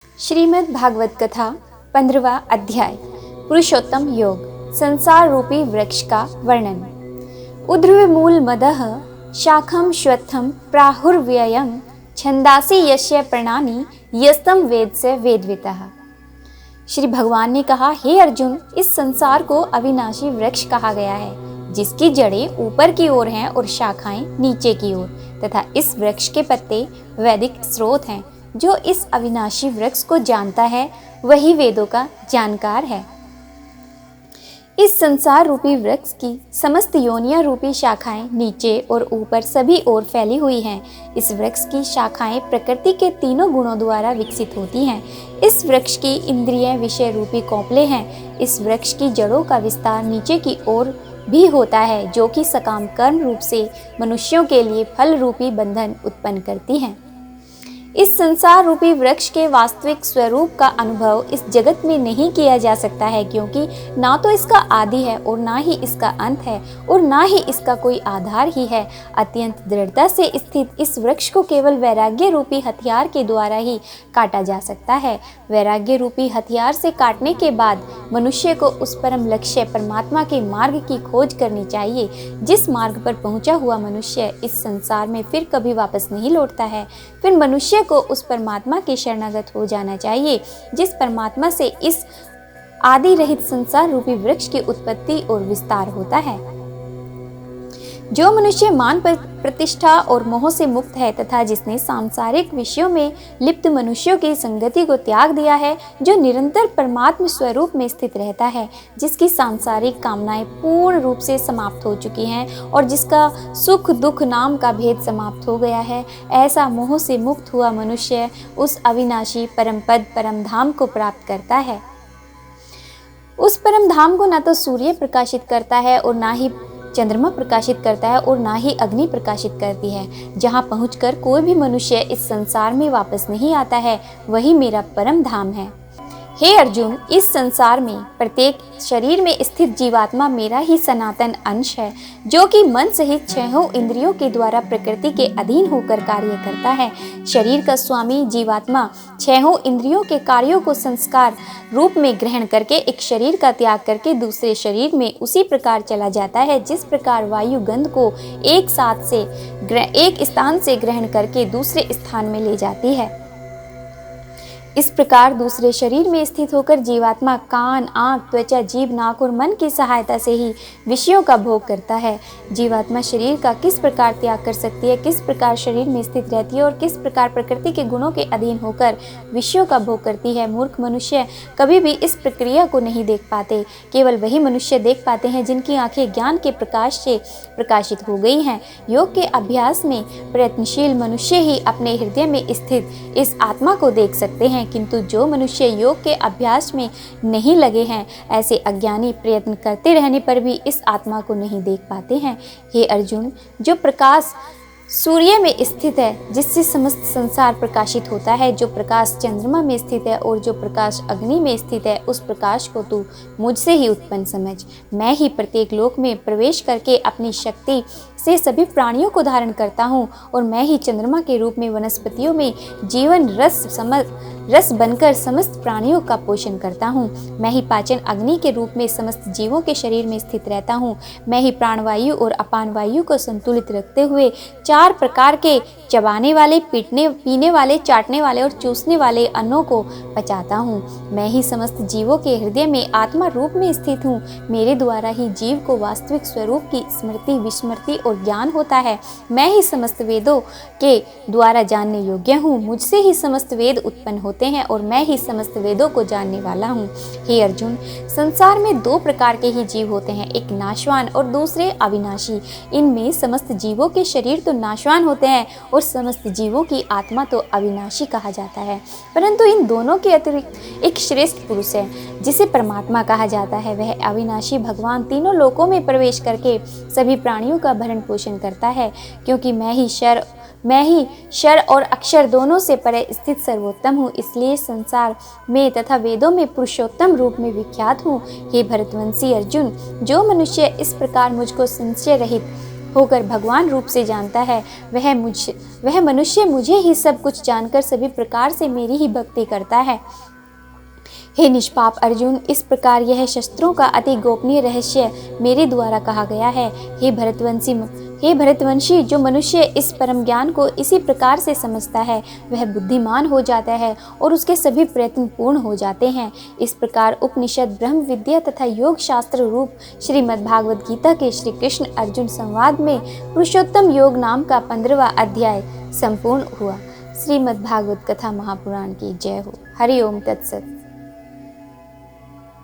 श्रीमद् भागवत कथा 15वां अध्याय पुरुषोत्तम योग संसार रूपी वृक्ष का वर्णन। उध्रवमूल मदः शाखम श्वत्थम प्राहुर्व्ययम् छंदासी यस्य प्रणानि यस्तम वेद से वेदवितः। श्री भगवान ने कहा, हे अर्जुन, इस संसार को अविनाशी वृक्ष कहा गया है, जिसकी जड़ें ऊपर की ओर हैं और शाखाएं नीचे की ओर, तथा इस वृक्ष के पत्ते वैदिक स्रोत हैं। जो इस अविनाशी वृक्ष को जानता है वही वेदों का जानकार है। इस संसार रूपी वृक्ष की समस्त योनियां रूपी शाखाएं नीचे और ऊपर सभी ओर फैली हुई हैं। इस वृक्ष की शाखाएं प्रकृति के तीनों गुणों द्वारा विकसित होती हैं। इस वृक्ष की इंद्रियां विषय रूपी कौपले हैं। इस वृक्ष की जड़ों का विस्तार नीचे की ओर भी होता है, जो कि सकाम कर्म रूप से मनुष्यों के लिए फल रूपी बंधन उत्पन्न करती हैं। इस संसार रूपी वृक्ष के वास्तविक स्वरूप का अनुभव इस जगत में नहीं किया जा सकता है, क्योंकि ना तो इसका आदि है और ना ही इसका अंत है और ना ही इसका कोई आधार ही है। अत्यंत दृढ़ता से स्थित इस वृक्ष को केवल वैराग्य रूपी हथियार के द्वारा ही काटा जा सकता है। वैराग्य रूपी हथियार से काटने के बाद मनुष्य को उस परम लक्ष्य परमात्मा के मार्ग की खोज करनी चाहिए। जिस मार्ग पर पहुंचा हुआ मनुष्य इस संसार में फिर कभी वापस नहीं लौटता है। फिर मनुष्य को उस परमात्मा के शरणागत हो जाना चाहिए, जिस परमात्मा से इस आदि रहित संसार रूपी वृक्ष की उत्पत्ति और विस्तार होता है। जो मनुष्य मान प्रतिष्ठा और मोह से मुक्त है तथा जिसने सांसारिक विषयों में लिप्त मनुष्यों की संगति को त्याग दिया है, जो निरंतर परमात्म स्वरूप में स्थित रहता है, जिसकी सांसारिक कामनाएं पूर्ण रूप से समाप्त हो चुकी हैं और जिसका सुख दुख नाम का भेद समाप्त हो गया है, ऐसा मोह से मुक्त हुआ मनुष्य उस अविनाशी परम पद परम धाम को प्राप्त करता है। उस परम धाम को न तो सूर्य प्रकाशित करता है और ना ही चंद्रमा प्रकाशित करता है और ना ही अग्नि प्रकाशित करती है। जहाँ पहुंचकर कोई भी मनुष्य इस संसार में वापस नहीं आता है, वही मेरा परम धाम है। हे अर्जुन, इस संसार में प्रत्येक शरीर में स्थित जीवात्मा मेरा ही सनातन अंश है, जो कि मन सहित छहों इंद्रियों के द्वारा प्रकृति के अधीन होकर कार्य करता है। शरीर का स्वामी जीवात्मा छहों इंद्रियों के कार्यों को संस्कार रूप में ग्रहण करके एक शरीर का त्याग करके दूसरे शरीर में उसी प्रकार चला जाता है, जिस प्रकार वायु गंध को एक स्थान से ग्रहण करके दूसरे स्थान में ले जाती है। इस प्रकार दूसरे शरीर में स्थित होकर जीवात्मा कान, आँख, त्वचा, जीभ, नाक और मन की सहायता से ही विषयों का भोग करता है। जीवात्मा शरीर का किस प्रकार त्याग कर सकती है, किस प्रकार शरीर में स्थित रहती है और किस प्रकार प्रकृति के गुणों के अधीन होकर विषयों का भोग करती है, मूर्ख मनुष्य कभी भी इस प्रक्रिया को नहीं देख पाते। केवल वही मनुष्य देख पाते हैं जिनकी आंखें ज्ञान के प्रकाश से प्रकाशित हो गई हैं। योग के अभ्यास में प्रयत्नशील मनुष्य ही अपने हृदय में स्थित इस आत्मा को देख सकते हैं, किंतु जो मनुष्य योग के अभ्यास में नहीं लगे हैं, ऐसे अज्ञानी प्रयत्न करते रहने पर भी इस आत्मा को नहीं देख पाते हैं। हे अर्जुन, जो प्रकाश सूर्य में स्थित है, जिससे समस्त संसार प्रकाशित होता है, जो प्रकाश चंद्रमा में स्थित है और जो प्रकाश अग्नि में स्थित है, उस प्रकाश को तू मुझसे ही उत्पन्न समझ। मैं ही प्रत्येक लोक में प्रवेश करके अपनी शक्ति से सभी प्राणियों को धारण करता हूँ और मैं ही चंद्रमा के रूप में वनस्पतियों में जीवन रस बनकर समस्त प्राणियों का पोषण करता हूँ। मैं ही पाचन अग्नि के रूप में समस्त जीवों के शरीर में स्थित रहता हूँ। मैं ही प्राणवायु और अपान वायु को संतुलित रखते हुए चार प्रकार के चबाने वाले, पीने वाले, चाटने वाले और चूसने वाले अन्नों को पचाता हूँ। मैं ही समस्त जीवों के हृदय में आत्मा रूप में स्थित हूँ। मेरे द्वारा ही जीव को वास्तविक स्वरूप की स्मृति, विस्मृति और ज्ञान होता है। मैं ही समस्त वेदों के द्वारा जानने योग्य हूँ। मुझसे ही समस्त वेद उत्पन्न होते हैं और मैं ही समस्त वेदों को जानने वाला हूँ। हे अर्जुन, संसार में दो प्रकार के ही जीव होते हैं, एक नाशवान और दूसरे अविनाशी। इनमें समस्त जीवों के शरीर तो नाशवान होते हैं और समस्त जीवों की आत्मा तो अविनाशी कहा जाता है, परंतु इन दोनों के अतिरिक्त एक श्रेष्ठ पुरुष है, जिसे परमात्मा कहा जाता है। वह अविनाशी भगवान तीनों लोकों में प्रवेश करके सभी प्राणियों का भरण पोषण करता है, क्योंकि मैं ही क्षर और अक्षर दोनों से परे स्थित सर्वोत्तम हूँ। इसलिए संसार में तथा वेदों में पुरुषोत्तम रूप में विख्यात हूँ। हे भरतवंशी अर्जुन, जो मनुष्य इस प्रकार मुझको संशय रहित होकर भगवान रूप से जानता है, वह मनुष्य मुझे ही सब कुछ जानकर सभी प्रकार से मेरी ही भक्ति करता है। हे निष्पाप अर्जुन, इस प्रकार यह शस्त्रों का अति गोपनीय रहस्य मेरे द्वारा कहा गया है। हे भरतवंशी, जो मनुष्य इस परम ज्ञान को इसी प्रकार से समझता है, वह बुद्धिमान हो जाता है और उसके सभी प्रयत्न पूर्ण हो जाते हैं। इस प्रकार उपनिषद, ब्रह्म विद्या तथा योग शास्त्र रूप श्रीमद् भागवत गीता के श्री कृष्ण अर्जुन संवाद में पुरुषोत्तम योग नाम का 15वां अध्याय संपूर्ण हुआ। श्रीमद् भागवत कथा महापुराण की जय हो। हरि ओम तत्सत।